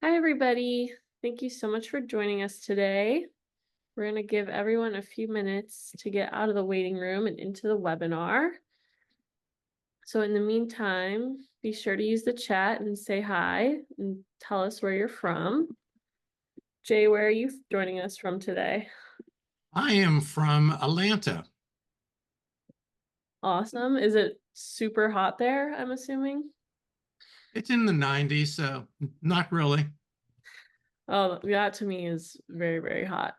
Hi, everybody. Thank you so much for joining us today. We're going to give everyone a few minutes to get out of the waiting room and into the webinar. So in the meantime, be sure to use the chat and say hi and tell us where you're from. Jay, where are you joining us from today? I am from Atlanta. Awesome. Is it super hot there, I'm assuming? It's in the 90s, so not really. Oh, that to me is very, very hot.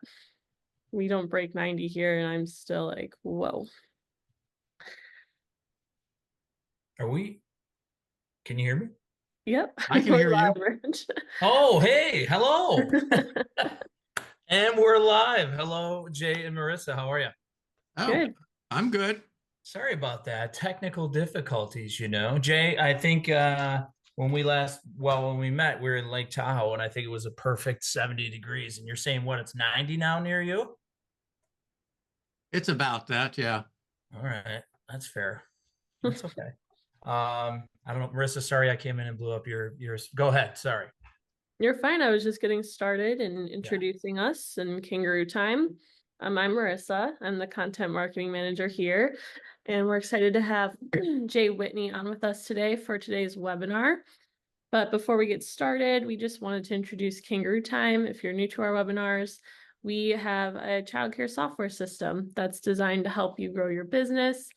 We don't break 90 here, and I'm still like, whoa. Are we? Can you hear me? Yep, I can we're hear you. live, Rich. Oh, hey, hello. And we're live. Hello, Jay and Marissa. How are you? Oh, Good. I'm good. Sorry about that. Technical difficulties, Jay, I think when we met, we were in Lake Tahoe, and I think it was a perfect 70 degrees. And you're saying what, it's 90 now near you? It's about that, yeah. All right. That's fair. That's okay. I don't know, Marissa, sorry I came in and blew up yours. Go ahead. Sorry. You're fine. I was just getting started and Yeah. introducing us and Kangaroo Time. I'm Marissa. I'm the content marketing manager here, and we're excited to have Jay Whitney on with us today for today's webinar. But before we get started, we just wanted to introduce Kangaroo Time. If you're new to our webinars, we have a childcare software system that's designed to help you grow your business.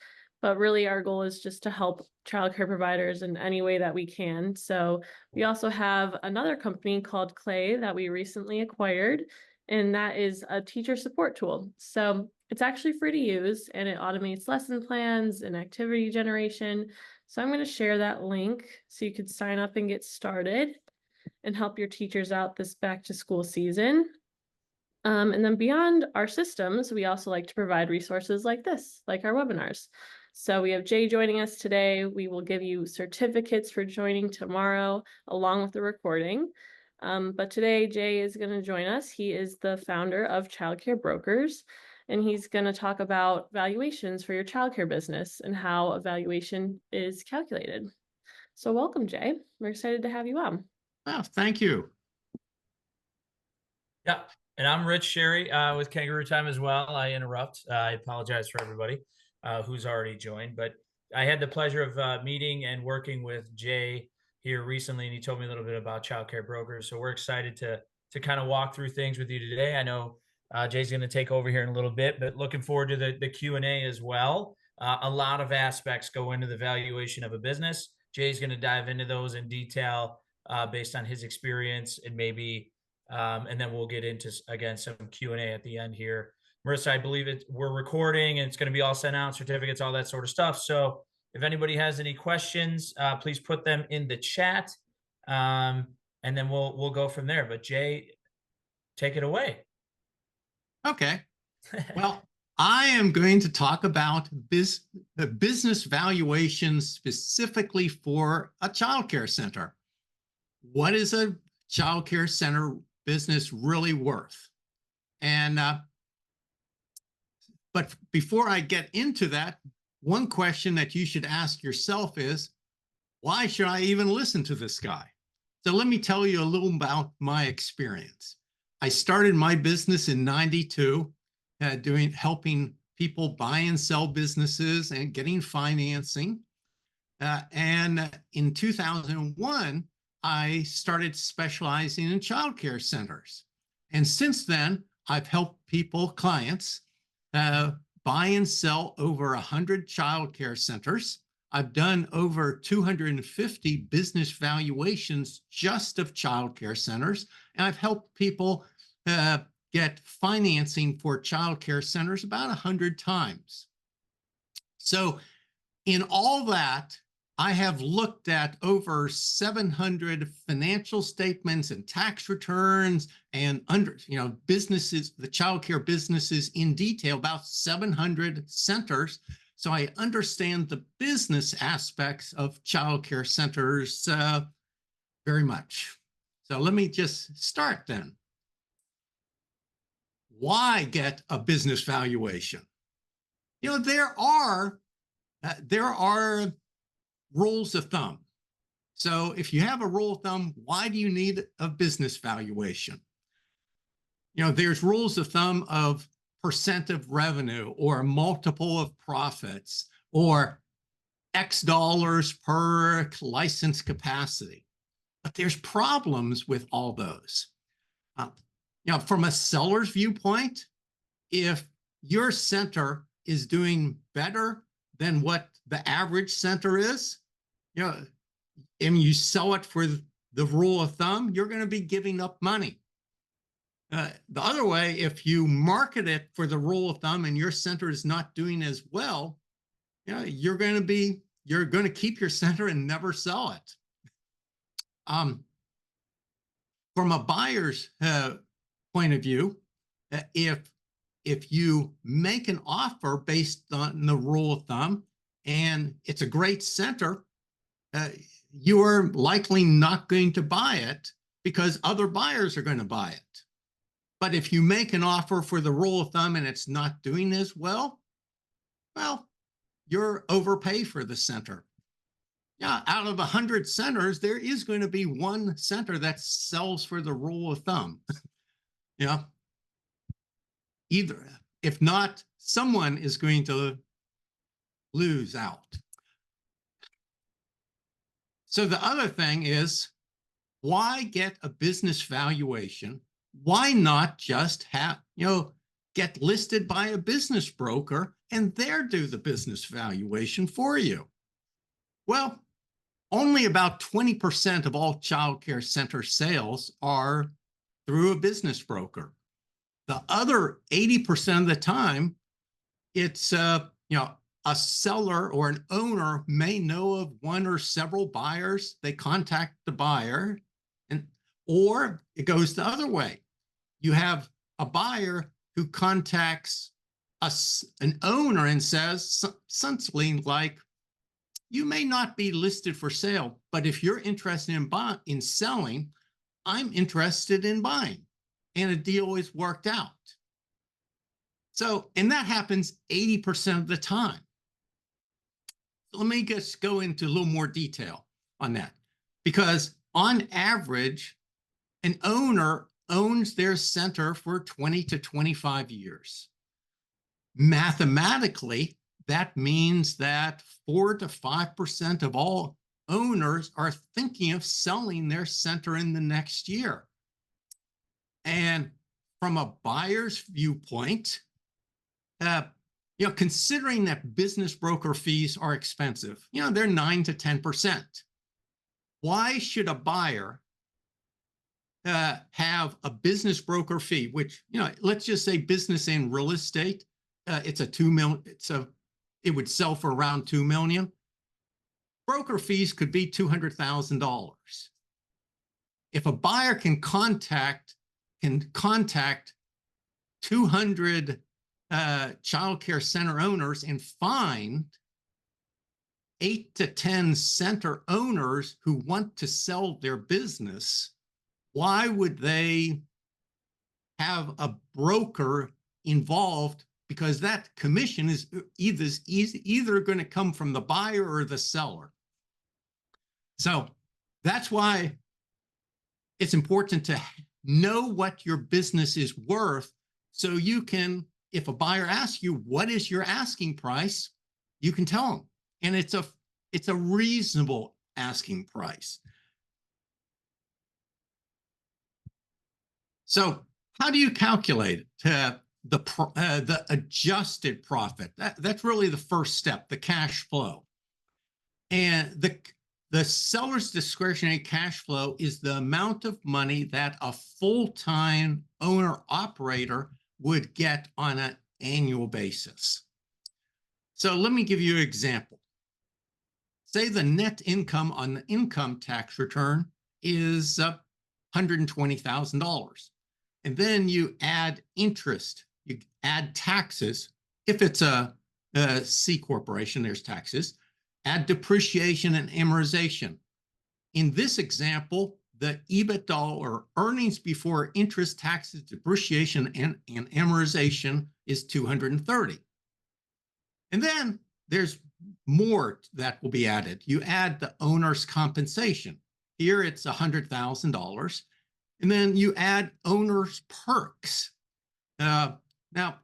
But really, our goal is just to help childcare providers in any way that we can. So we also have another company called Clay that we recently acquired, and that is a teacher support tool. So it's actually free to use, and it automates lesson plans and activity generation. So I'm going to share that link so you could sign up and get started and help your teachers out this back to school season. And then beyond our systems, we also like to provide resources like this, like our webinars. So we have Jay joining us today. We will give you certificates for joining tomorrow, along with the recording. But today, Jay is going to join us. He is the founder of Childcare Brokers, and he's going to talk about valuations for your childcare business and how a valuation is calculated. So welcome, Jay. We're excited to have you on. Oh, thank you. Yeah. And I'm Rich Sherry with Kangaroo Time as well. I interrupt. I apologize for everybody who's already joined, but I had the pleasure of meeting and working with Jay here recently, and he told me a little bit about Childcare Brokers. So we're excited to kind of walk through things with you today. I know Jay's going to take over here in a little bit, but looking forward to the Q&A as well. A lot of aspects go into the valuation of a business. Jay's going to dive into those in detail based on his experience and maybe and then we'll get into, again, some Q&A at the end here. Marissa, I believe we're recording and it's going to be all sent out, certificates, all that sort of stuff. So if anybody has any questions, please put them in the chat. And then we'll go from there. But Jay, take it away. Okay. Well, I am going to talk about business valuations specifically for a childcare center. What is a childcare center business really worth? And but before I get into that, one question that you should ask yourself is, why should I even listen to this guy? So let me tell you a little about my experience. I started my business in '92, helping people buy and sell businesses and getting financing. And in 2001, I started specializing in childcare centers. And since then, I've helped clients, buy and sell over 100 childcare centers. I've done over 250 business valuations just of childcare centers. And I've helped people get financing for childcare centers about 100 times. So in all that, I have looked at over 700 financial statements and tax returns and businesses, the childcare businesses in detail, about 700 centers. So I understand the business aspects of childcare centers very much. So let me just start then. Why get a business valuation? There are rules of thumb. So if you have a rule of thumb, why do you need a business valuation? There's rules of thumb of percent of revenue or a multiple of profits or X dollars per license capacity. But there's problems with all those. From a seller's viewpoint, if your center is doing better than what the average center is, and you sell it for the rule of thumb, you're going to be giving up money. The other way, if you market it for the rule of thumb and your center is not doing as well, you're going to keep your center and never sell it. From a buyer's point of view, if you make an offer based on the rule of thumb and it's a great center, you are likely not going to buy it because other buyers are going to buy it. But if you make an offer for the rule of thumb and it's not doing as well, you're overpay for the center. Out of 100 centers, there is going to be one center that sells for the rule of thumb. Either, if not, someone is going to lose out. So the other thing is, why get a business valuation? Why not just get listed by a business broker and they're do the business valuation for you? Well, only about 20% of all childcare center sales are through a business broker. The other 80% of the time, it's a seller or an owner may know of one or several buyers. They contact the buyer, or it goes the other way. You have a buyer who contacts an owner and says something like, you may not be listed for sale, but if you're interested in selling, I'm interested in buying. And a deal is worked out. So, and that happens 80% of the time. Let me just go into a little more detail on that. Because on average, an owner owns their center for 20 to 25 years. Mathematically, that means that 4 to 5% of all owners are thinking of selling their center in the next year. And from a buyer's viewpoint, considering that business broker fees are expensive, they're 9 to 10%. Why should a buyer have a business broker fee, which, let's just say business in real estate, it's a $2 million, it would sell for around $2 million. Broker fees could be $200,000. If a buyer can contact 200 childcare center owners and find 8 to 10 center owners who want to sell their business, why would they have a broker involved? Because that commission is either going to come from the buyer or the seller. So that's why it's important to know what your business is worth, so you can, if a buyer asks you, what is your asking price, you can tell them. And it's a reasonable asking price. So how do you calculate the adjusted profit? That's really the first step, the cash flow. And the seller's discretionary cash flow is the amount of money that a full-time owner-operator would get on an annual basis. So let me give you an example. Say the net income on the income tax return is $120,000. And then you add interest, you add taxes. If it's a C corporation, there's taxes. Add depreciation and amortization. In this example, the EBITDA, or earnings before interest, taxes, depreciation, and amortization, is 230. And then there's more that will be added. You add the owner's compensation. Here it's $100,000. And then you add owner's perks. Now,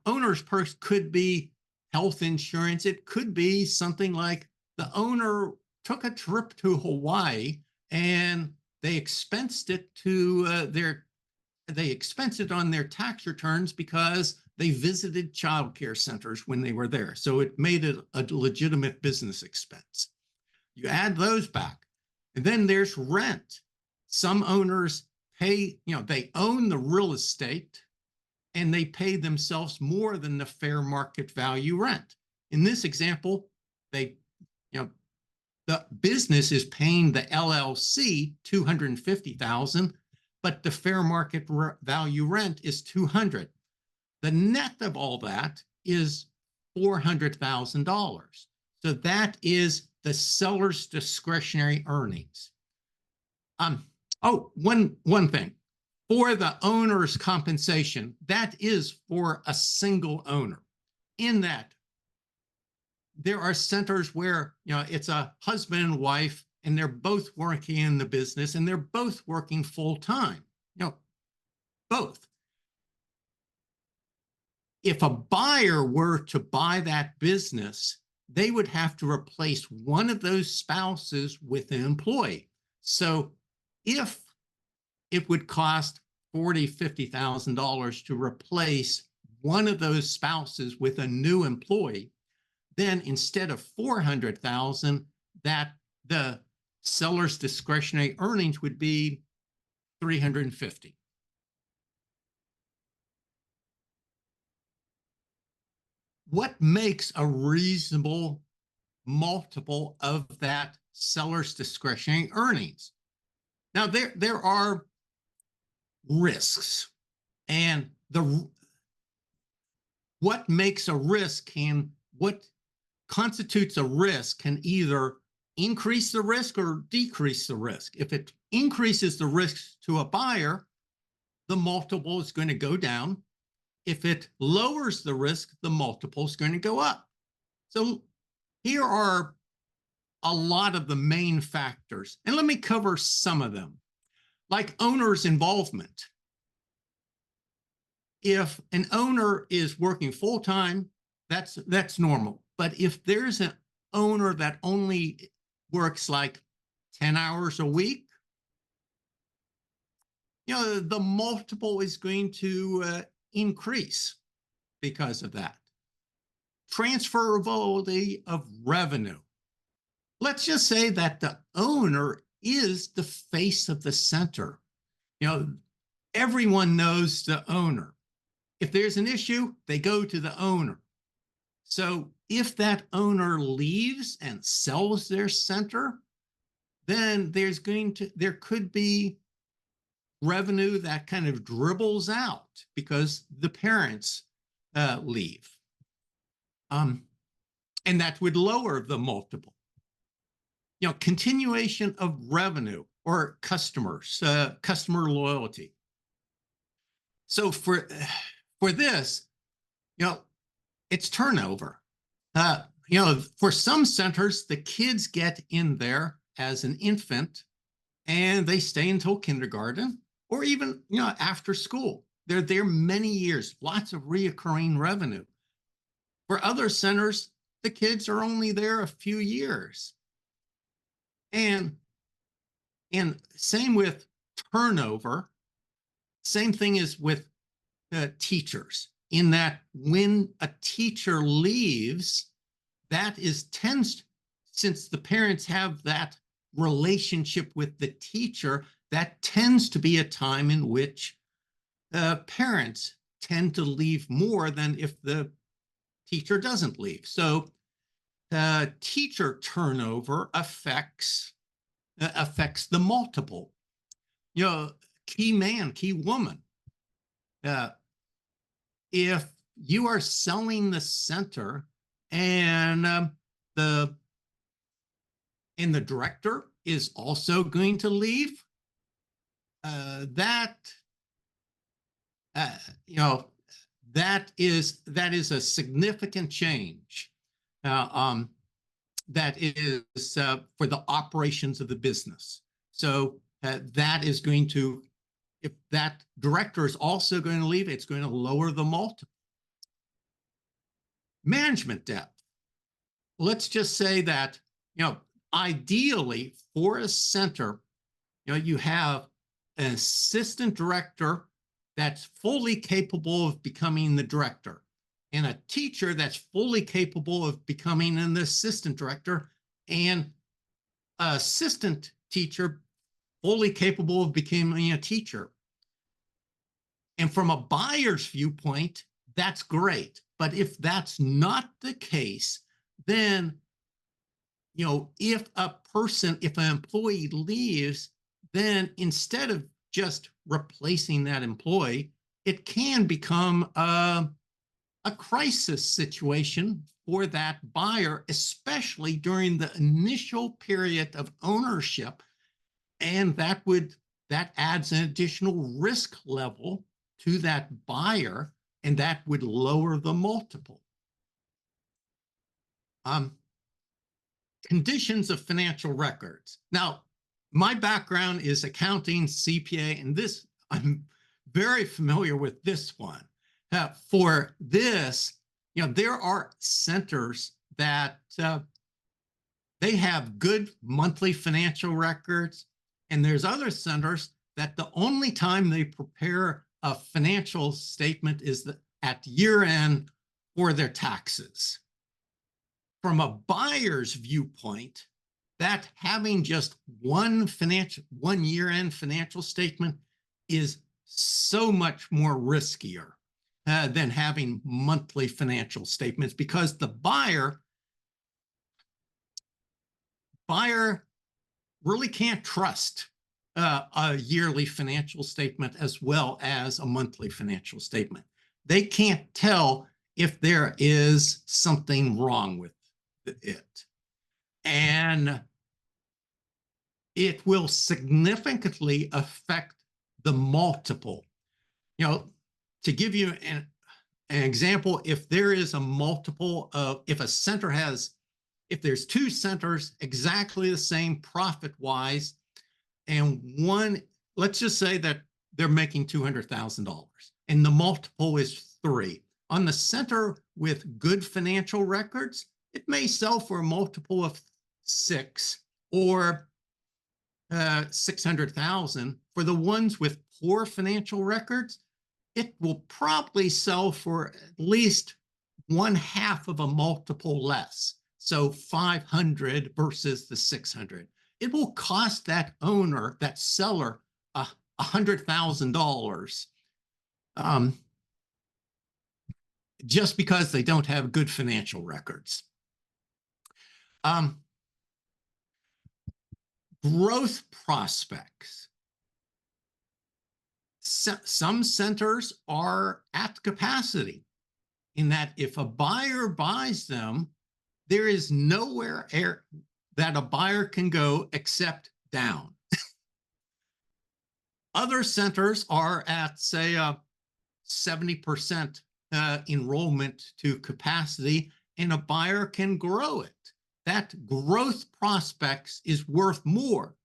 owner's perks could be health insurance. It could be something like the owner took a trip to Hawaii and they expensed it to they expensed it on their tax returns because they visited childcare centers when they were there. So it made it a legitimate business expense. You add those back. And then there's rent. Some owners pay, they own the real estate and they pay themselves more than the fair market value rent. In this example, the business is paying the LLC $250,000, but the fair market value rent is $200,000. The net of all that is $400,000. So that is the seller's discretionary earnings. One thing. For the owner's compensation, that is for a single owner. In that, there are centers where it's a husband and wife, and they're both working in the business, and they're both working full time. Both. If a buyer were to buy that business, they would have to replace one of those spouses with an employee. So if it would cost $40,000, $50,000 to replace one of those spouses with a new employee, then instead of $400,000, that the seller's discretionary earnings would be $350,000. What makes a reasonable multiple of that seller's discretionary earnings? Now, there are risks, and what makes a risk what constitutes a risk can either increase the risk or decrease the risk. If it increases the risk to a buyer, the multiple is going to go down. If it lowers the risk, the multiple is going to go up. So here are a lot of the main factors, and let me cover some of them. Like owner's involvement. If an owner is working full-time, that's normal. But if there's an owner that only works like 10 hours a week, the multiple is going to increase because of that. Transferability of revenue. Let's just say that the owner is the face of the center. Everyone knows the owner. If there's an issue, they go to the owner. So if that owner leaves and sells their center, then there could be revenue that kind of dribbles out because the parents leave. And that would lower the multiple. Continuation of revenue or customers, customer loyalty. So for this, it's turnover. For some centers, the kids get in there as an infant and they stay until kindergarten or even, after school. They're there many years, lots of reoccurring revenue. For other centers, the kids are only there a few years. And same with turnover. Same thing is with teachers, in that when a teacher leaves, since the parents have that relationship with the teacher, that tends to be a time in which parents tend to leave more than if the teacher doesn't leave. So teacher turnover affects the multiple. Key man, key woman. If you are selling the center and the director is also going to leave, that is a significant change. that is for the operations of the business. So that is going to, if that director is also going to leave, it's going to lower the multiple. Management depth. Let's just say that, ideally for a center, you have an assistant director that's fully capable of becoming the director, and a teacher that's fully capable of becoming an assistant director, and an assistant teacher fully capable of becoming a teacher. And from a buyer's viewpoint, that's great. But if that's not the case, then, if an employee leaves, then instead of just replacing that employee, it can become a crisis situation for that buyer, especially during the initial period of ownership. And that adds an additional risk level to that buyer, and that would lower the multiple. Conditions of financial records. Now, my background is accounting, CPA, and this, I'm very familiar with this one. For this, there are centers that they have good monthly financial records, and there's other centers that the only time they prepare a financial statement is at year end for their taxes. From a buyer's viewpoint, that having just one year-end financial statement is so much more riskier than having monthly financial statements, because the buyer really can't trust a yearly financial statement as well as a monthly financial statement. They can't tell if there is something wrong with it. And it will significantly affect the multiple. To give you an example, if there is a multiple of, if there's two centers exactly the same profit-wise, and one, let's just say that they're making $200,000 and the multiple is 3. On the center with good financial records, it may sell for a multiple of 6 or 600,000. For the ones with poor financial records, it will probably sell for at least 1/2 of a multiple less. So 500 versus the 600. It will cost that owner, that seller, $100,000 just because they don't have good financial records. Growth prospects. Some centers are at capacity, in that if a buyer buys them, there is nowhere that a buyer can go except down. Other centers are at, say, 70% enrollment to capacity, and a buyer can grow it. That growth prospects is worth more.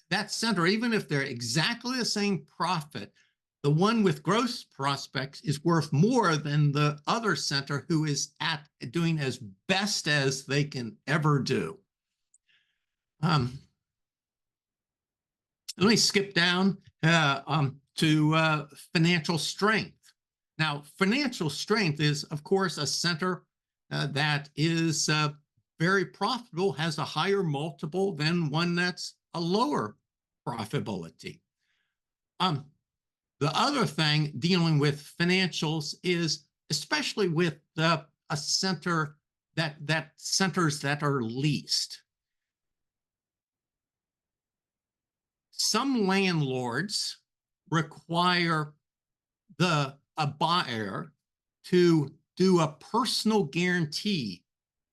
That center, even if they're exactly the same profit, the one with growth prospects is worth more than the other center who is doing as best as they can ever do. Let me skip down to financial strength. Now, financial strength is, of course, a center that is very profitable, has a higher multiple than one that's a lower profitability. The other thing dealing with financials is, especially with a center centers that are leased. Some landlords require a buyer to do a personal guarantee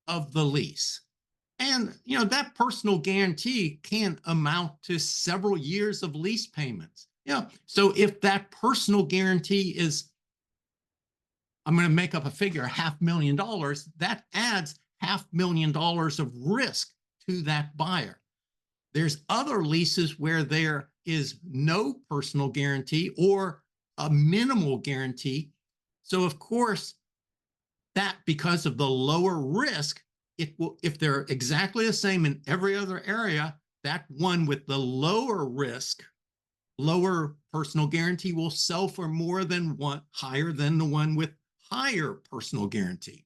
of the lease. And, that personal guarantee can amount to several years of lease payments. So if that personal guarantee is, I'm going to make up a figure, $500,000, that adds $500,000 of risk to that buyer. There's other leases where there is no personal guarantee or a minimal guarantee. So of course, that because of the lower risk, it will, if they're exactly the same in every other area, that one with the lower risk, lower personal guarantee will sell for more than one, higher than the one with higher personal guarantee.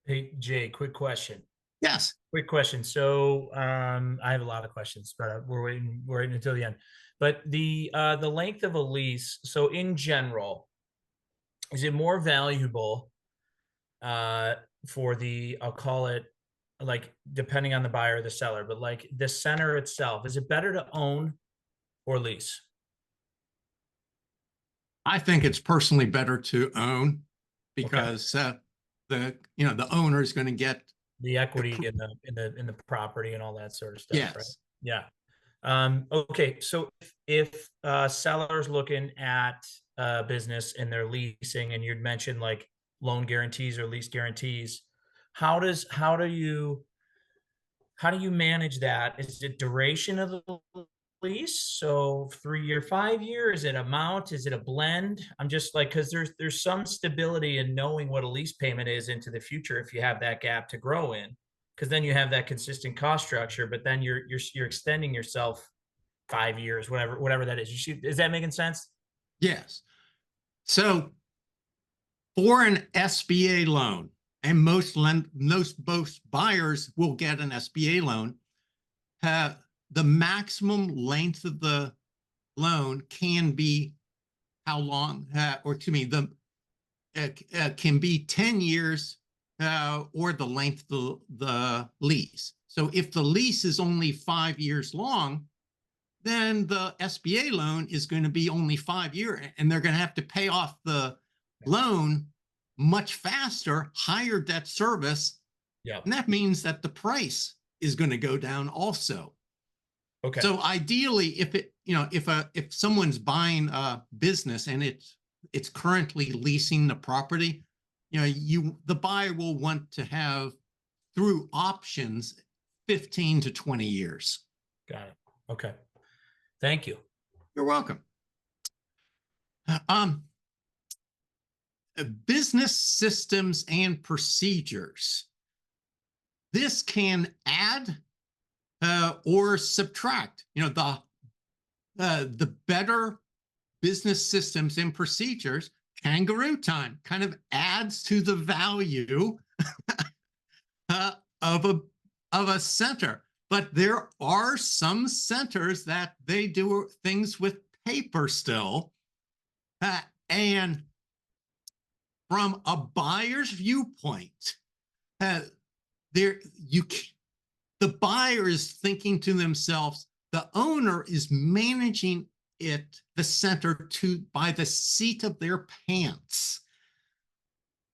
Hey, Jay, quick question. Yes. Quick question. So I have a lot of questions, but we're waiting until the end. But the length of a lease, so in general, is it more valuable for the, I'll call it, like, depending on the buyer or the seller, but like the center itself, is it better to own or lease? I think it's personally better to own Okay. because the owner is going to get The equity in the property and all that sort of stuff, right? yes. Yeah. Okay. So if sellers looking at business and they're leasing, and you'd mentioned like loan guarantees or lease guarantees, how do you manage that? Is it duration of the lease? So 3 year, 5 year? Is it amount? Is it a blend? I'm just like, because there's some stability in knowing what a lease payment is into the future if you have that gap to grow in, because then you have that consistent cost structure. But then you're extending yourself 5 years, whatever that is. Is that making sense? Yes. So for an SBA loan, and most buyers will get an SBA loan, the maximum length of the loan can be how long, or to me, can be 10 years or the length of the lease. So if the lease is only 5 years long, then the SBA loan is going to be only 5 years, and they're going to have to pay off the loan much faster, higher debt service. Yeah. And that means that the price is going to go down also. Okay. So ideally, if someone's buying a business and it's currently leasing the property, the buyer will want to have, through options, 15 to 20 years. Got it. Okay. Thank you. You're welcome. Business systems and procedures. This can add or subtract. The better business systems and procedures, kangaroo time, kind of adds to the value of a center. But there are some centers that they do things with paper still, and from a buyer's viewpoint, the buyer is thinking to themselves, the owner is managing the center by the seat of their pants.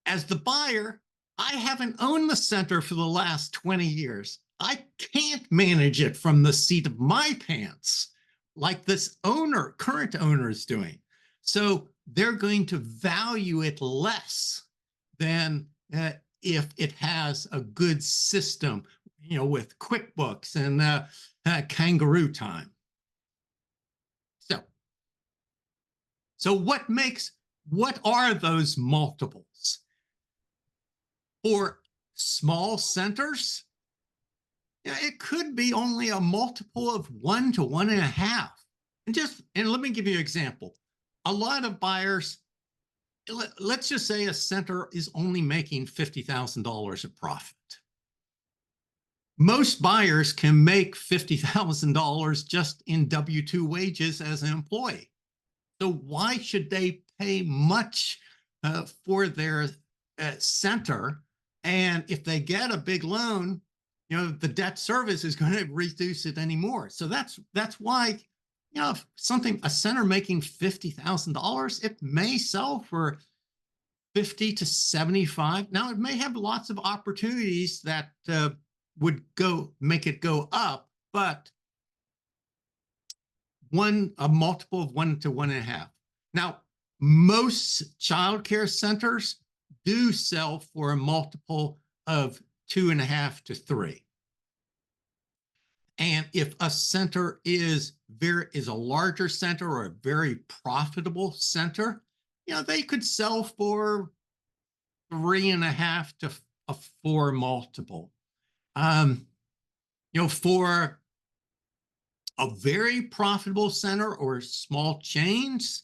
As the buyer, I haven't owned the center for the last 20 years. I can't manage it from the seat of my pants like this current owner is doing. So they're going to value it less than if it has a good system, with QuickBooks and kangaroo time. So what are those multiples? For small centers, it could be only a multiple of 1 to 1.5. And let me give you an example. A lot of buyers, let's just say a center is only making $50,000 of profit. Most buyers can make $50,000 just in W-2 wages as an employee. So why should they pay much for their center? And if they get a big loan, the debt service is going to reduce it anymore. So that's why, if a center making $50,000, it may sell for 50 to 75. Now, it may have lots of opportunities that would make it go up, but a multiple of 1 to 1.5. Now, most childcare centers do sell for a multiple of 2.5 to 3. And if a center is a larger center or a very profitable center, they could sell for 3.5 to a 4 multiple. For a very profitable center or small chains,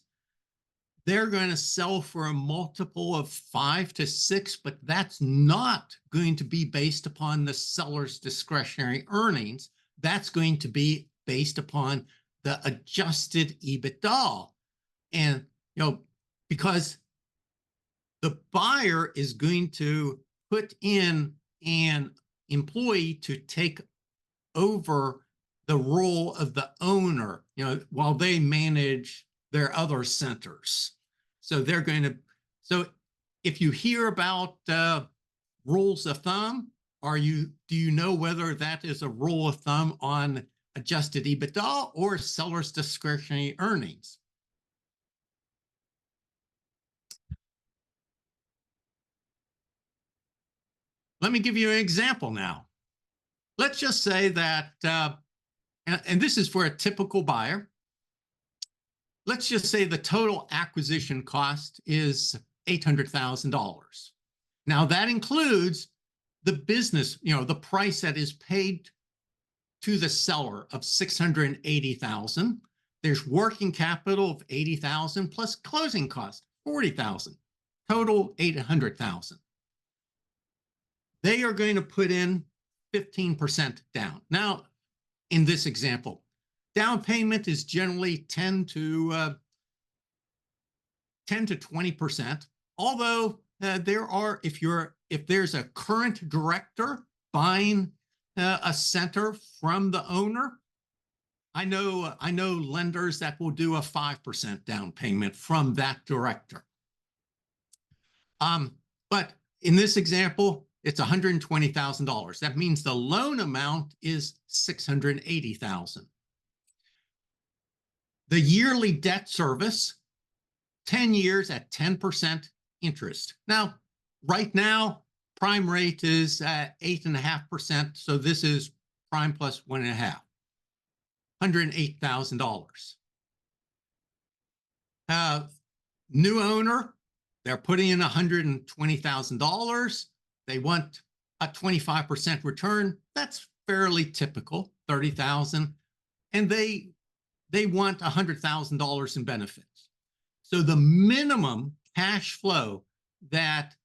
they're going to sell for a multiple of 5 to 6, but that's not going to be based upon the seller's discretionary earnings. That's going to be based upon the adjusted EBITDA. And, because the buyer is going to put in an employee to take over the role of the owner, while they manage their other centers. So so if you hear about rules of thumb, do you know whether that is a rule of thumb on adjusted EBITDA or seller's discretionary earnings? Let me give you an example now. Let's just say that, and this is for a typical buyer. Let's just say the total acquisition cost is $800,000. Now that includes the business, the price that is paid to the seller of $680,000. There's working capital of $80,000 plus closing cost, $40,000. Total $800,000. They are going to put in 15% down. Now, in this example, down payment is generally 10 to 20%. Although if there's a current director buying a center from the owner, I know lenders that will do a 5% down payment from that director. But in this example, it's $120,000. That means the loan amount is $680,000. The yearly debt service, 10 years at 10% interest. Now, right now, prime rate is at 8.5%. So this is prime plus 1.5, $108,000. New owner, they're putting in $120,000. They want a 25% return. That's fairly typical, $30,000. And they want $100,000 in benefits. So the minimum cash flow that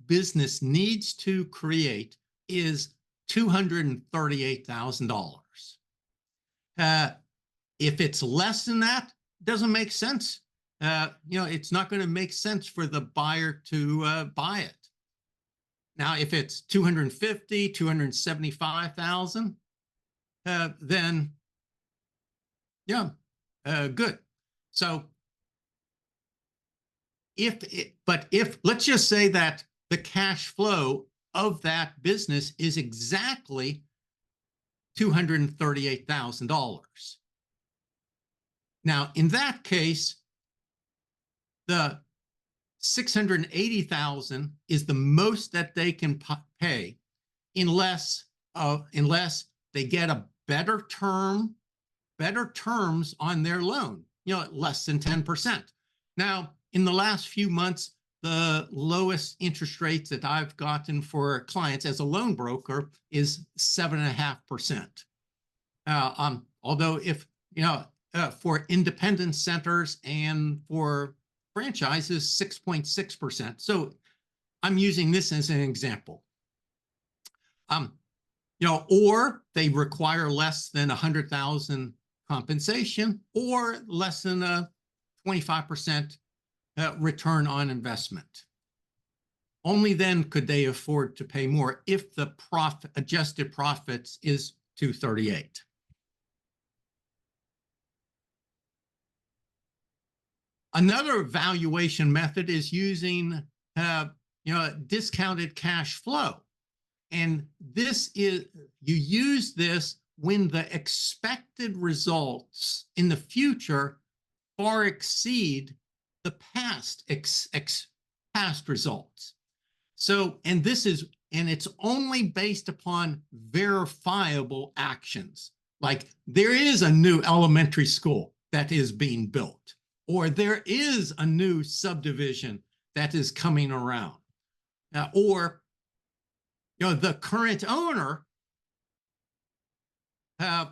business needs to create is $238,000. If it's less than that, it doesn't make sense. It's not going to make sense for the buyer to buy it. Now, if it's $250,000, $275,000, then good. So if let's just say that the cash flow of that business is exactly $238,000. Now, in that case, the $680,000 is the most that they can pay, unless they get a better terms on their loan, less than 10%. Now, in the last few months, the lowest interest rates that I've gotten for clients as a loan broker is 7.5%. Although for independent centers and for franchises, 6.6%. So I'm using this as an example. Or they require less than 100,000 compensation, or less than a 25% return on investment. Only then could they afford to pay more if the adjusted profits is 238. Another valuation method is using discounted cash flow. And you use this when the expected results in the future far exceed the past results. So, and it's only based upon verifiable actions. Like there is a new elementary school that is being built, or there is a new subdivision that is coming around, or the current owner, uh,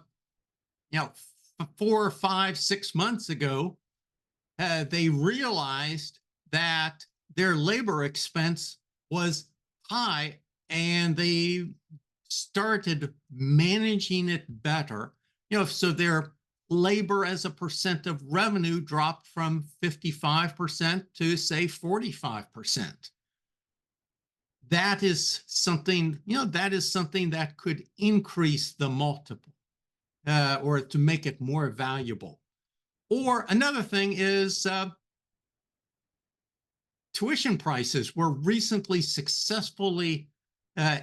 4 or 5, 6 months ago, they realized that their labor expense was high, and they started managing it better. So their labor as a percent of revenue dropped from 55% to say 45%. That is something, that could increase the multiple, or to make it more valuable. Or another thing is tuition prices were recently successfully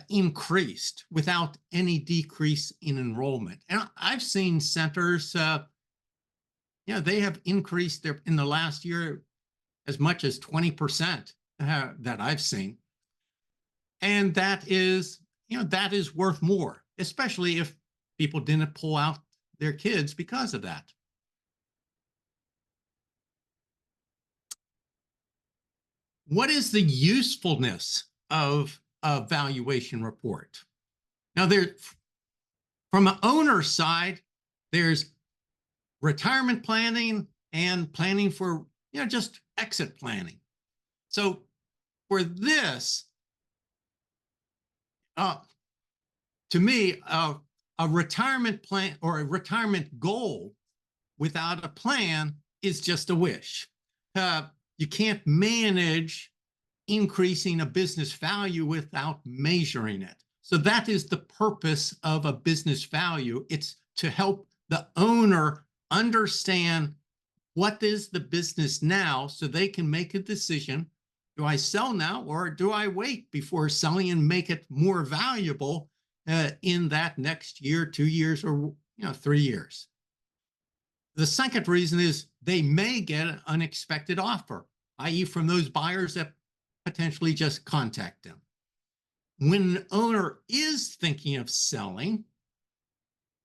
increased without any decrease in enrollment. And I've seen centers, they have increased in the last year as much as 20% that I've seen. And that is worth more, especially if people didn't pull out their kids because of that. What is the usefulness of a valuation report? Now, from an owner's side, there's retirement planning and planning for, just exit planning. So for this, to me, a retirement plan or a retirement goal without a plan is just a wish. You can't manage increasing a business value without measuring it. So that is the purpose of a business value. It's to help the owner understand what is the business now so they can make a decision. Do I sell now, or do I wait before selling and make it more valuable in that next year, 2 years, or 3 years? The second reason is they may get an unexpected offer, i.e. from those buyers that potentially just contact them. When an owner is thinking of selling,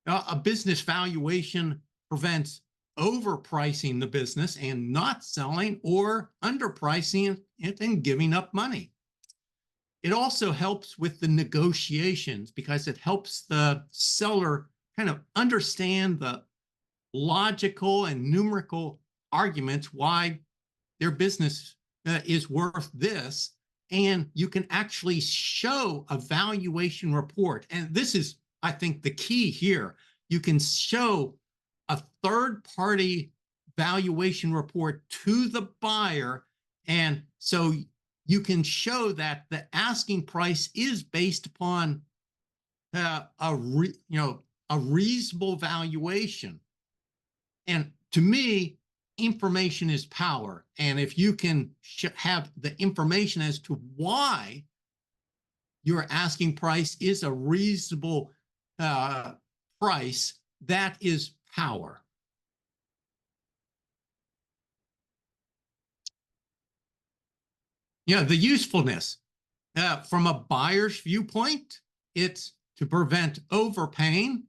a business valuation prevents overpricing the business and not selling, or underpricing it and giving up money. It also helps with the negotiations because it helps the seller kind of understand the logical and numerical arguments why their business is worth this. And you can actually show a valuation report. And this is, I think, the key here. You can show a third-party valuation report to the buyer. And so you can show that the asking price is based upon a reasonable valuation. And to me, information is power. And if you can have the information as to why your asking price is a reasonable price, that is power. The usefulness from a buyer's viewpoint, it's to prevent overpaying.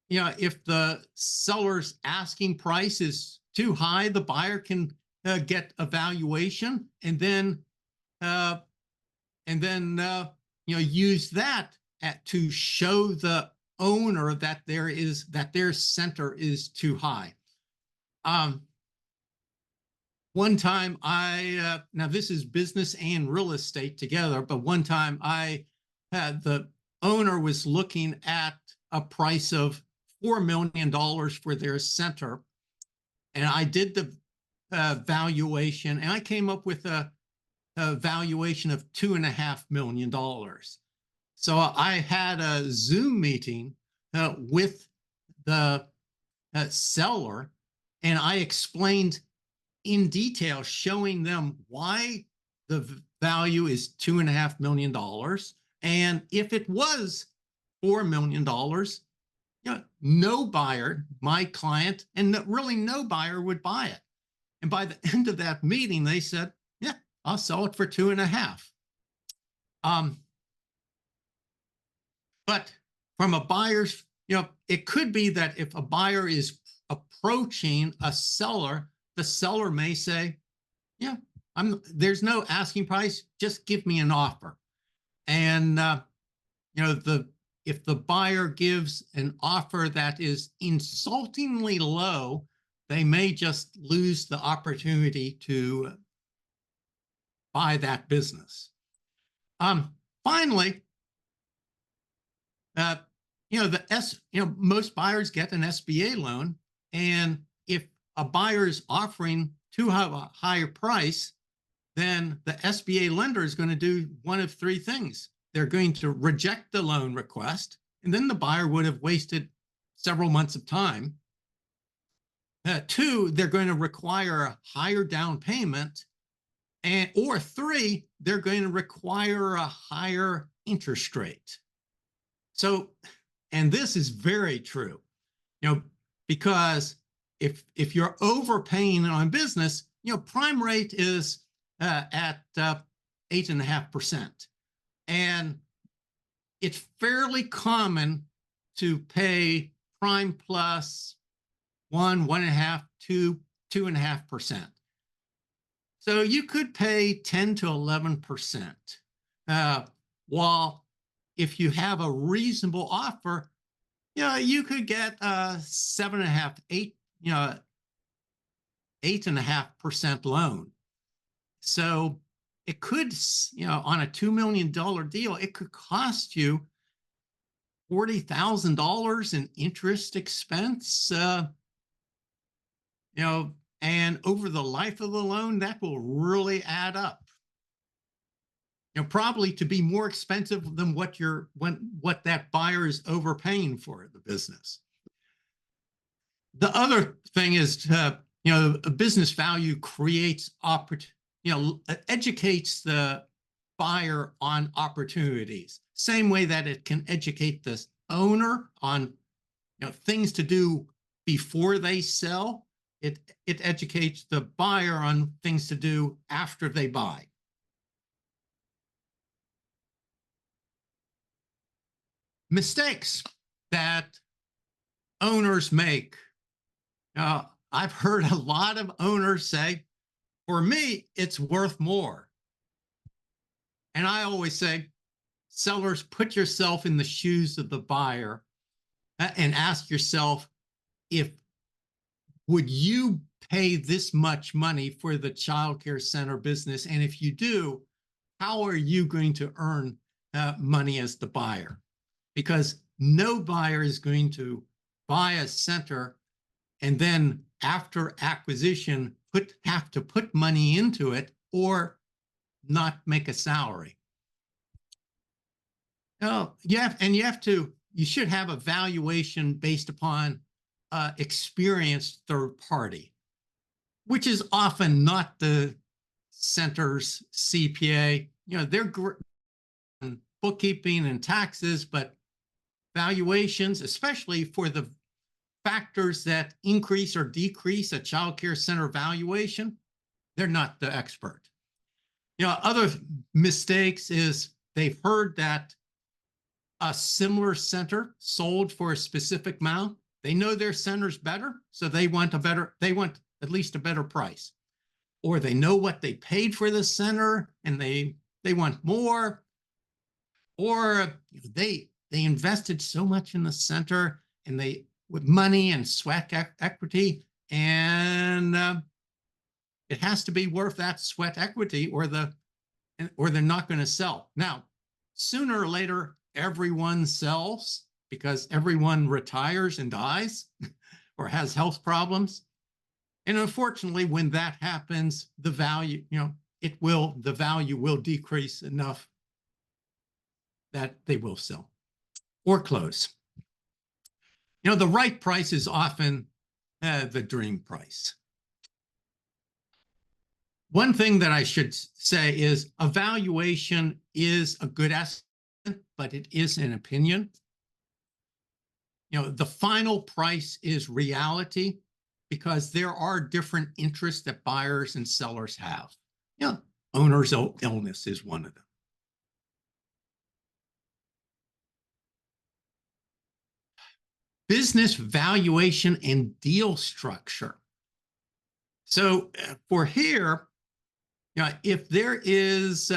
If the seller's asking price is too high, the buyer can get a valuation and then use that to show the owner that their center is too high. One time now this is business and real estate together, but one time the owner was looking at a price of $4 million for their center. And I did the valuation, and I came up with a valuation of $2.5 million. So I had a Zoom meeting with the seller, and I explained in detail, showing them why the value is $2.5 million. And if it was $4 million, no buyer, my client, and really no buyer would buy it. And by the end of that meeting, they said, yeah, I'll sell it for 2.5. Um, but from a buyer's, it could be that if a buyer is approaching a seller, the seller may say, yeah, there's no asking price, just give me an offer. And if the buyer gives an offer that is insultingly low, they may just lose the opportunity to buy that business. Finally, most buyers get an SBA loan, and if a buyer is offering too high a higher price, then the SBA lender is going to do one of three things. They're going to reject the loan request, and then the buyer would have wasted several months of time. Two, they're going to require a higher down payment, or three, they're going to require a higher interest rate. So, and this is very true, because if you're overpaying on business, prime rate is at 8.5%. And it's fairly common to pay prime plus 1.5%, 2.5%. So you could pay 10 to 11%. While if you have a reasonable offer, you could get 7.5%, 8.5% loan. So it could, on a $2 million deal, it could cost you $40,000 in interest expense. And over the life of the loan, that will really add up. Probably to be more expensive than what that buyer is overpaying for the business. The other thing is, a business value creates educates the buyer on opportunities. Same way that it can educate the owner on things to do before they sell. It educates the buyer on things to do after they buy. Mistakes that owners make. I've heard a lot of owners say, for me, it's worth more. And I always say, sellers, put yourself in the shoes of the buyer and ask yourself, would you pay this much money for the child care center business? And if you do, how are you going to earn money as the buyer? Because no buyer is going to buy a center and then after acquisition have to put money into it or not make a salary. You should have a valuation based upon experienced third party, which is often not the center's CPA. They're great in bookkeeping and taxes, but valuations, especially for the factors that increase or decrease a child care center valuation, they're not the expert. Other mistakes is they've heard that a similar center sold for a specific amount. They know their center's better, so they want at least a better price. Or they know what they paid for the center and they want more. Or they invested so much in the center and with money and sweat equity, and it has to be worth that sweat equity or they're not going to sell. Now, sooner or later, everyone sells because everyone retires and dies or has health problems. And unfortunately, when that happens, the value will decrease enough that they will sell or close. The right price is often the dream price. One thing that I should say is a valuation is a good estimate, but it is an opinion. The final price is reality because there are different interests that buyers and sellers have. Owner's illness is one of them. business valuation and deal structure. So for here, if there is,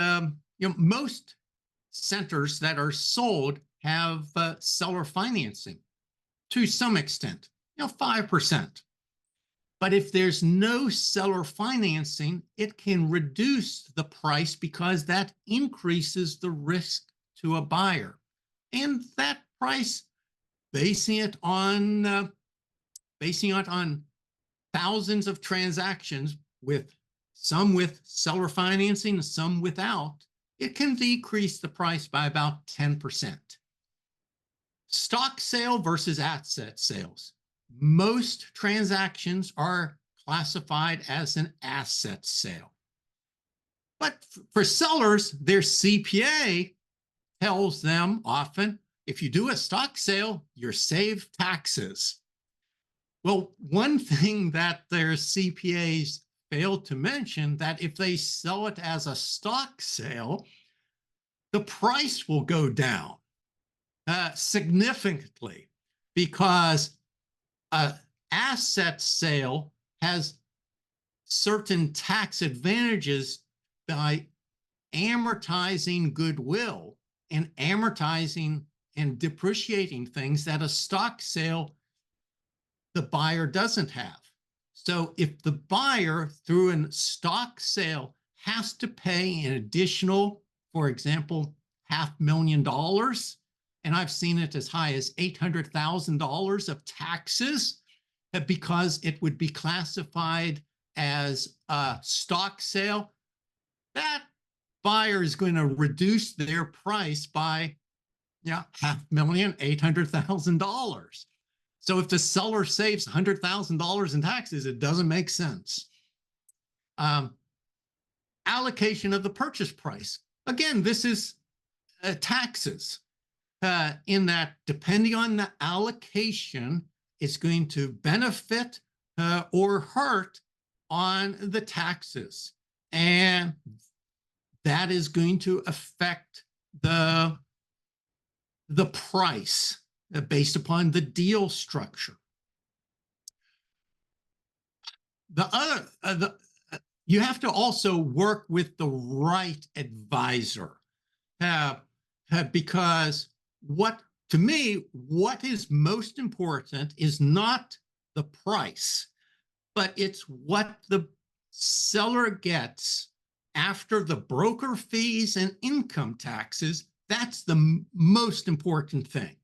most centers that are sold have seller financing to some extent, 5%. But if there's no seller financing, it can reduce the price because that increases the risk to a buyer. And that price, basing it on thousands of transactions, with some with seller financing, some without, it can decrease the price by about 10%. Stock sale versus asset sales. Most transactions are classified as an asset sale. But for sellers, their CPA tells them often, if you do a stock sale, you're saved taxes. Well, one thing that their CPAs fail to mention, that if they sell it as a stock sale, the price will go down significantly, because an asset sale has certain tax advantages by amortizing goodwill and amortizing and depreciating things that a stock sale, the buyer doesn't have. So if the buyer through a stock sale has to pay an additional, for example, $500,000, and I've seen it as high as $800,000 of taxes, because it would be classified as a stock sale, that buyer is going to reduce their price by $500,000, $800,000. So if the seller saves $100,000 in taxes, it doesn't make sense. Allocation of the purchase price. Again, this is taxes. In that, depending on the allocation, it's going to benefit or hurt on the taxes. And that is going to affect the price based upon the deal structure. You have to also work with the right advisor, because to me, what is most important is not the price, but it's what the seller gets after the broker fees and income taxes. That's the most important thing.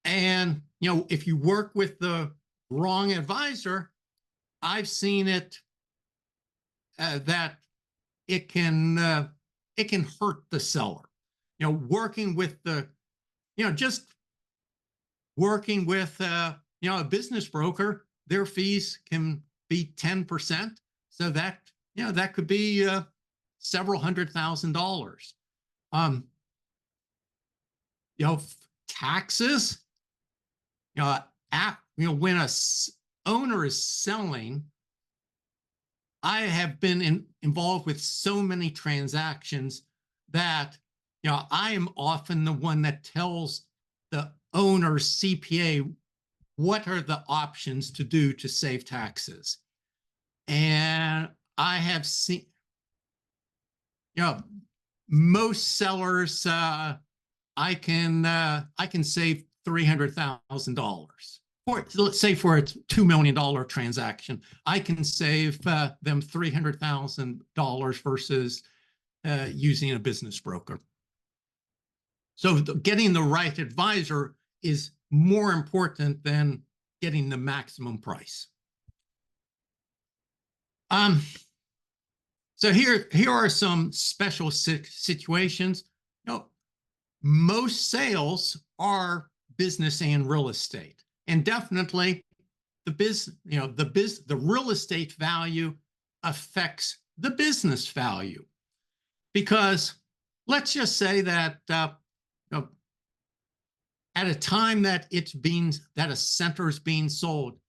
And, if you work with the wrong advisor, I've seen it that it can hurt the seller. Working with just working with a business broker, their fees can be 10%. So that that could be several $100,000. Taxes. When a owner is selling, I have been involved with so many transactions that I am often the one that tells the owner's CPA what are the options to do to save taxes. And I have seen, most sellers, I can save $300,000. Let's say for a $2 million transaction, I can save them $300,000 versus using a business broker. So getting the right advisor is more important than getting the maximum price. So here are some special situations. Most sales are business and real estate, and definitely the real estate value affects the business value, because let's just say that at a time that a center is being sold,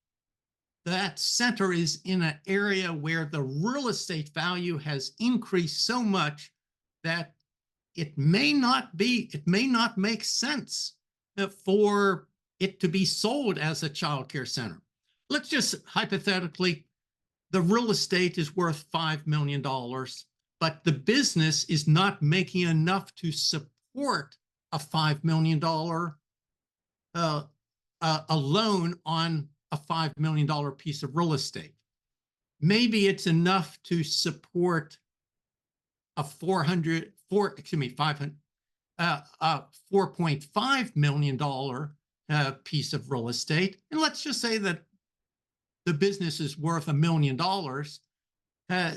that center is in an area where the real estate value has increased so much that it may not make sense for it to be sold as a child care center. Let's just hypothetically, the real estate is worth $5 million, but the business is not making enough to support a $5 million a loan on a $5 million piece of real estate. Maybe it's enough to support a $4.5 million piece of real estate. And let's just say that the business is worth $1 million.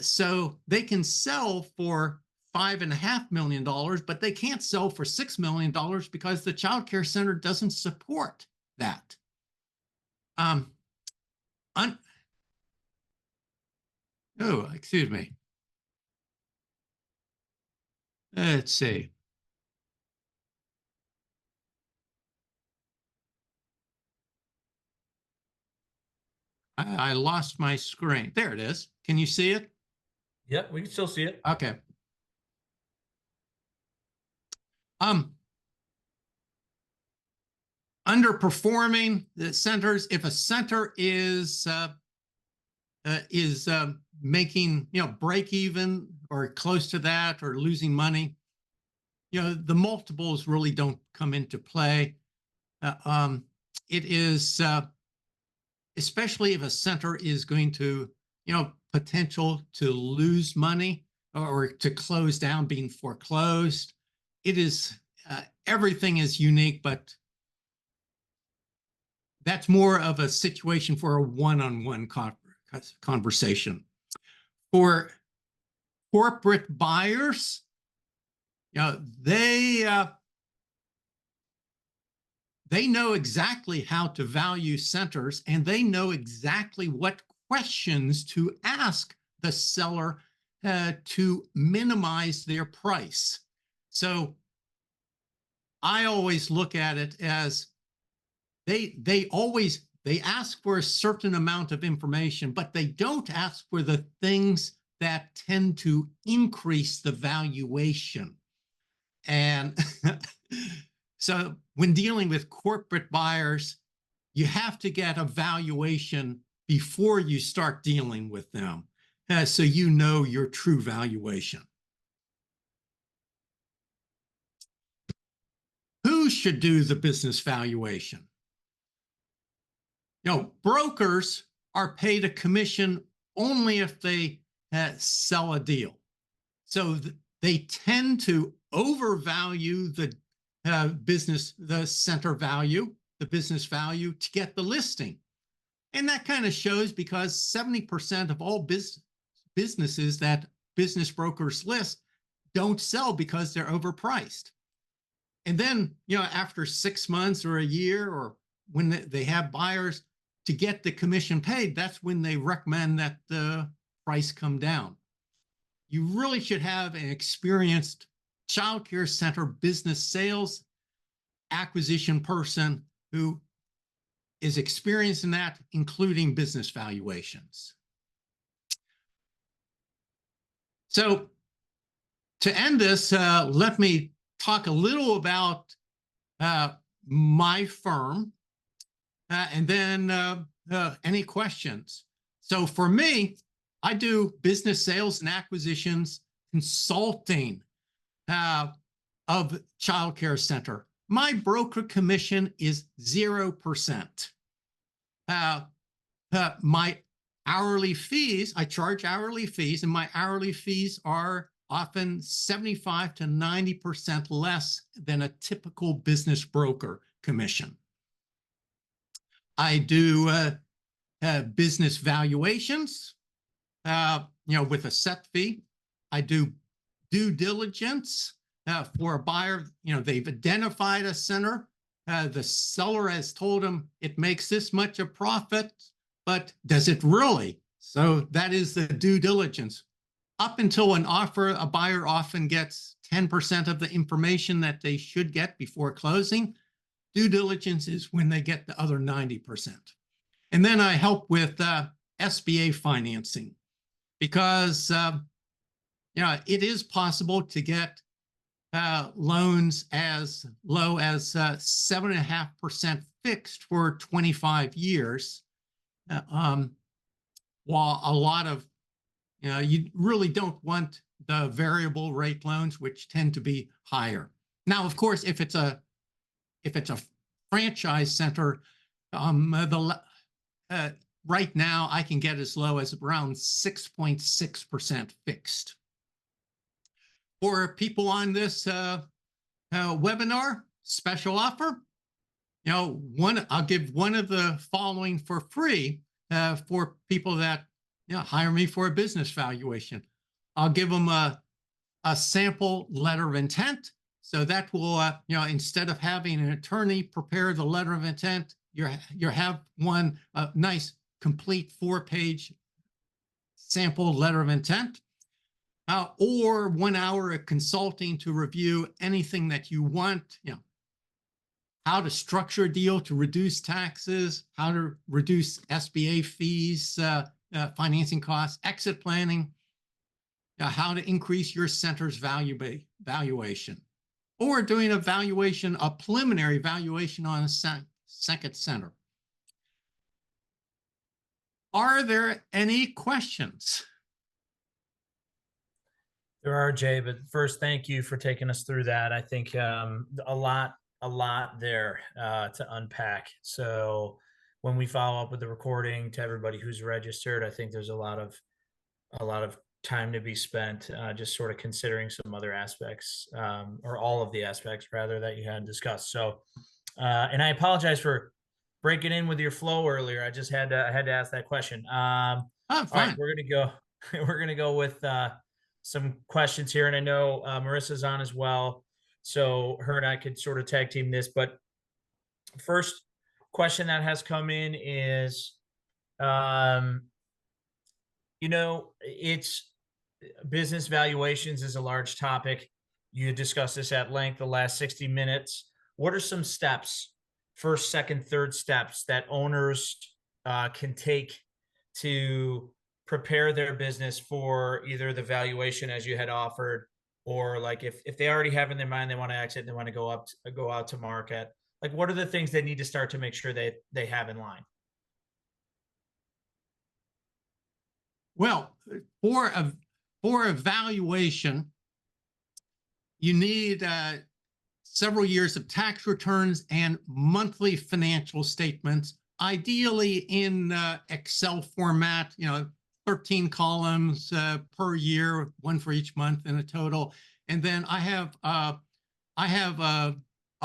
So they can sell for $5.5 million, but they can't sell for $6 million because the child care center doesn't support that. Oh, excuse me. Let's see. I lost my screen. There it is. Can you see it? Yep, we can still see it. Okay. Underperforming the centers, if a center is making, break even or close to that or losing money, the multiples really don't come into play. It is, especially if a center is going to, potential to lose money or to close down, being foreclosed. It is, everything is unique, but that's more of a situation for a one-on-one conversation. For corporate buyers, they know exactly how to value centers, and they know exactly what questions to ask the seller to minimize their price. So I always look at it as they ask for a certain amount of information, but they don't ask for the things that tend to increase the valuation. And so when dealing with corporate buyers, you have to get a valuation before you start dealing with them, so you know your true valuation. Who should do the business valuation? Brokers are paid a commission only if they sell a deal. So they tend to overvalue the center value, the business value, to get the listing. And that kind of shows because 70% of all businesses that business brokers list don't sell because they're overpriced. And then, after 6 months or a year, or when they have buyers to get the commission paid, that's when they recommend that the price come down. You really should have an experienced child care center business sales acquisition person who is experienced in that, including business valuations. So to end this, let me talk a little about my firm, and then any questions. So for me, I do business sales and acquisitions consulting of child care center. My broker commission is 0%. My hourly fees, I charge hourly fees, and my hourly fees are often 75 to 90% less than a typical business broker commission. I do business valuations, with a set fee. I do due diligence for a buyer. They've identified a center. The seller has told them it makes this much a profit, but does it really? So that is the due diligence. Up until an offer, a buyer often gets 10% of the information that they should get before closing. Due diligence is when they get the other 90%. And then I help with SBA financing, because it is possible to get loans as low as 7.5% fixed for 25 years. While a lot of, you really don't want the variable rate loans, which tend to be higher. Now, of course, if it's a franchise center, right now I can get as low as around 6.6% fixed. For people on this webinar, special offer, I'll give one of the following for free for people that hire me for a business valuation. I'll give them a sample letter of intent. So that will, instead of having an attorney prepare the letter of intent, you have one nice, complete 4-page sample letter of intent, or 1 hour of consulting to review anything that you want, how to structure a deal to reduce taxes, how to reduce SBA fees, financing costs, exit planning, how to increase your center's valuation, or doing a preliminary valuation on a second center. Are there any questions? There are, Jay, but first, thank you for taking us through that. I think a lot there to unpack. So when we follow up with the recording to everybody who's registered, I think there's a lot of time to be spent just sort of considering some other aspects, or all of the aspects rather, that you had discussed. So and I apologize for breaking in with your flow earlier. I just had to ask that question. All right, we're gonna go with some questions here, and I know Marissa's on as well, so her and I could sort of tag team this. But first question that has come in is, it's business valuations is a large topic. You discussed this at length the last 60 minutes. What are some steps, first, second, third steps that owners can take to prepare their business for either the valuation as you had offered, or like if they already have in their mind they want to exit and they want to go out to market? Like, what are the things they need to start to make sure they have in line? Well, for a valuation, you need several years of tax returns and monthly financial statements, ideally in Excel format, 13 columns per year, one for each month in a total. And then I have a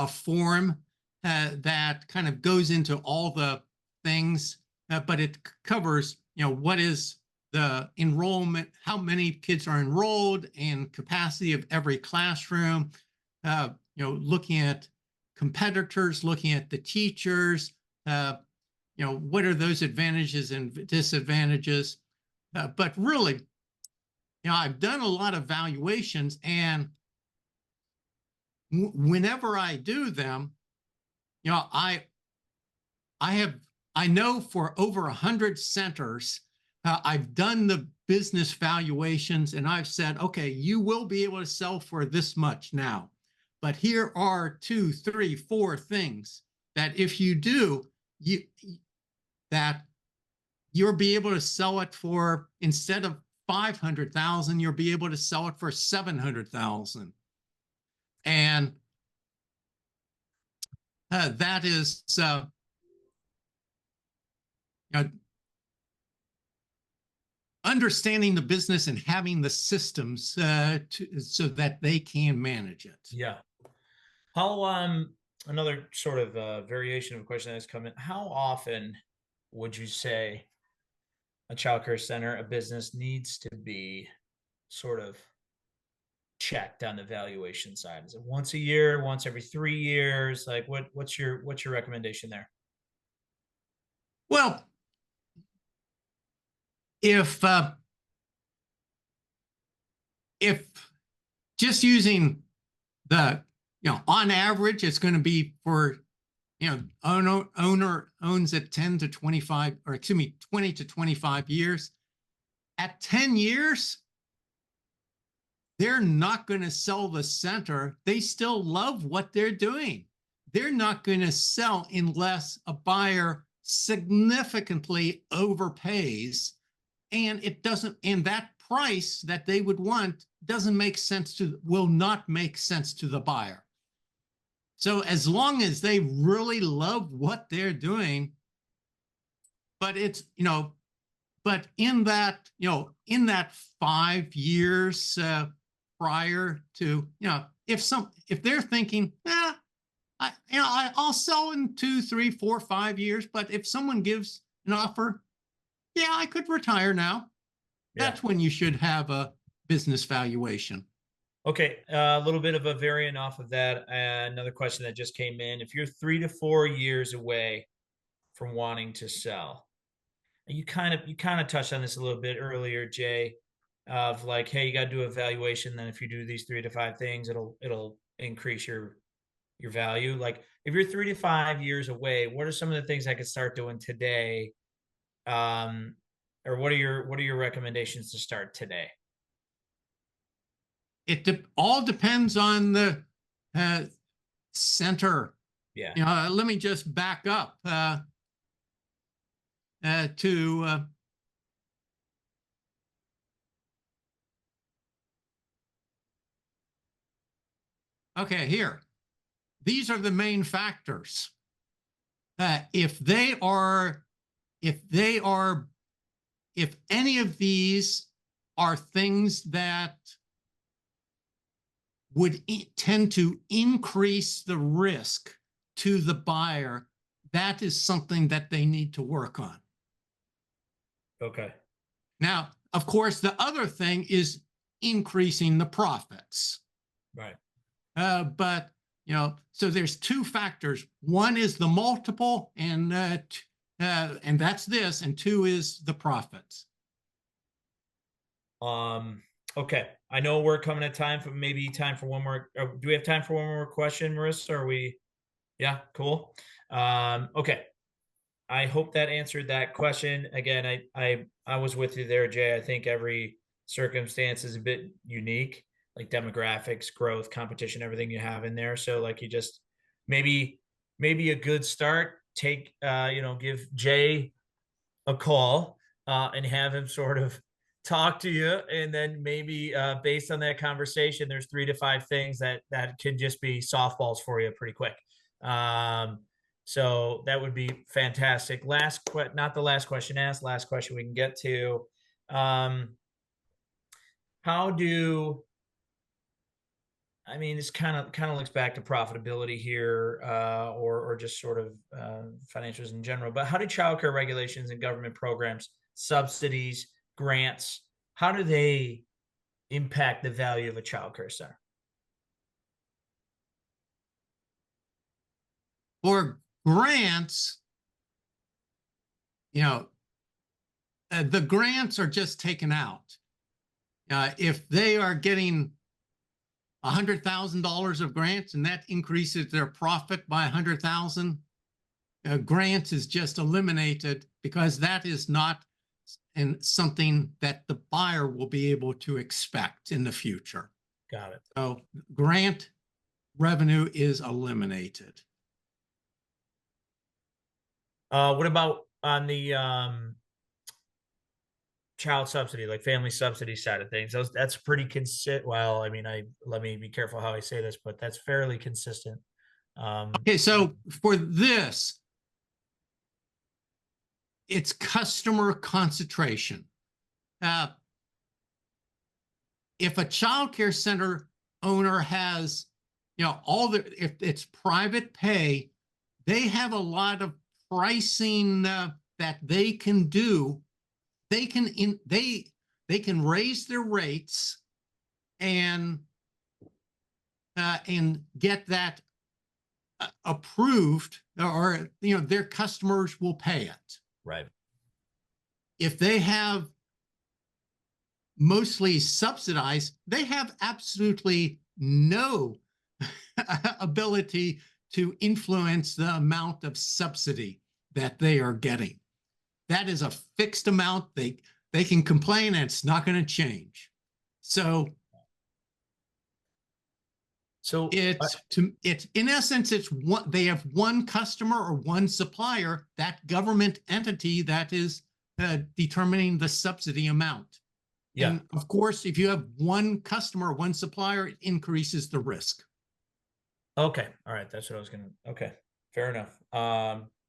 form that kind of goes into all the things, but it covers, what is the enrollment, how many kids are enrolled, and capacity of every classroom, looking at competitors, looking at the teachers, what are those advantages and disadvantages. But really, I've done a lot of valuations, and whenever I do them, I know for over 100 centers, I've done the business valuations, and I've said, okay, you will be able to sell for this much now, but here are 2, 3, 4 things that if you do, you'll be able to sell it for, instead of 500,000, you'll be able to sell it for 700,000. And that is, understanding the business and having the systems so that they can manage it. Yeah. How, another sort of variation of a question that has come in, how often would you say a childcare center, a business, needs to be sort of checked on the valuation side? Is it once a year, once every 3 years? Like, what's your recommendation there? Well, if just using the, on average, it's going to be for, owner owns it 10 to 25, or excuse me, 20 to 25 years. At 10 years, they're not going to sell the center. They still love what they're doing. they're not going to sell unless a buyer significantly overpays, and it doesn't, and that price that they would want doesn't make sense to, will not make sense to the buyer. So as long as they really love what they're doing, but it's, but in that, in that 5 years prior to, if they're thinking, I'll sell in 2, 3, 4, 5 years, but if someone gives an offer, yeah, I could retire now. Yeah. That's when you should have a business valuation. Okay, a little bit of a variant off of that. Another question that just came in: if you're 3 to 4 years away from wanting to sell, you kind of touched on this a little bit earlier, Jay, of like, hey, you got to do a valuation. Then if you do these 3 to 5 things, it'll increase your value. Like if you're 3 to 5 years away, what are some of the things I could start doing today? Or what are your recommendations to start today? It all depends on the center. Yeah. Let me just back up to okay, here. These are the main factors. If any of these are things that would tend to increase the risk to the buyer, that is something that they need to work on. Okay. Now, of course, the other thing is increasing the profits. Right. But, so there's 2 factors. One is the multiple, and that's this, and 2 is the profits. Okay. I know we're coming at time for one more. Do we have time for one more question, Marissa? Are we? Yeah, cool. Okay. I hope that answered that question. Again, I was with you there, Jay. I think every circumstance is a bit unique, like demographics, growth, competition, everything you have in there. So like you just maybe a good start, give Jay a call and have him sort of talk to you, and then maybe based on that conversation, there's 3 to 5 things that can just be softballs for you pretty quick. So that would be fantastic. Not the last question asked, last question we can get to. This kind of looks back to profitability here, or just sort of financials in general. But how do childcare regulations and government programs, subsidies, grants, how do they impact the value of a childcare center? For grants, the grants are just taken out. If they are getting $100,000 of grants and that increases their profit by 100,000, grants is just eliminated, because that is not something that the buyer will be able to expect in the future. Got it. So grant revenue is eliminated. What about on the child subsidy, like family subsidy side of things? That's pretty consistent. Well, let me be careful how I say this, but that's fairly consistent. Okay, so for this, it's customer concentration. If a child care center owner has, if it's private pay, they have a lot of pricing that they can do. They can raise their rates and get that approved, or their customers will pay it. Right. If they have mostly subsidized, they have absolutely no ability to influence the amount of subsidy that they are getting. That is a fixed amount. They can complain and it's not going to change. So So It's in essence, it's one, they have one customer or one supplier, that government entity that is determining the subsidy amount. yeah. And of course, if you have one customer, one supplier, it increases the risk. Okay. All right. That's what I was going to. Okay. Fair enough.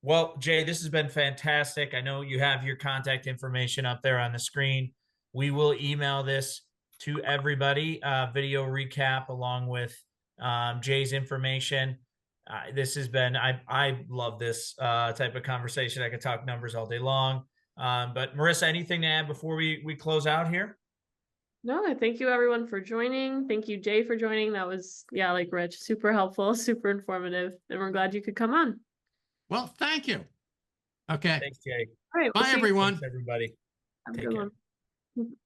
Well, Jay, this has been fantastic. I know you have your contact information up there on the screen. We will email this to everybody, video recap along with Jay's information. This has been, I love this type of conversation. I could talk numbers all day long. But Marissa, anything to add before we close out here? No, I thank you everyone for joining. Thank you, Jay, for joining. That was, yeah, like Rich, super helpful, super informative, and we're glad you could come on. Well, thank you. Okay. Thanks, Jay. All right, we'll Bye, see you. everyone. Thanks, everybody. Have a Take good care. one.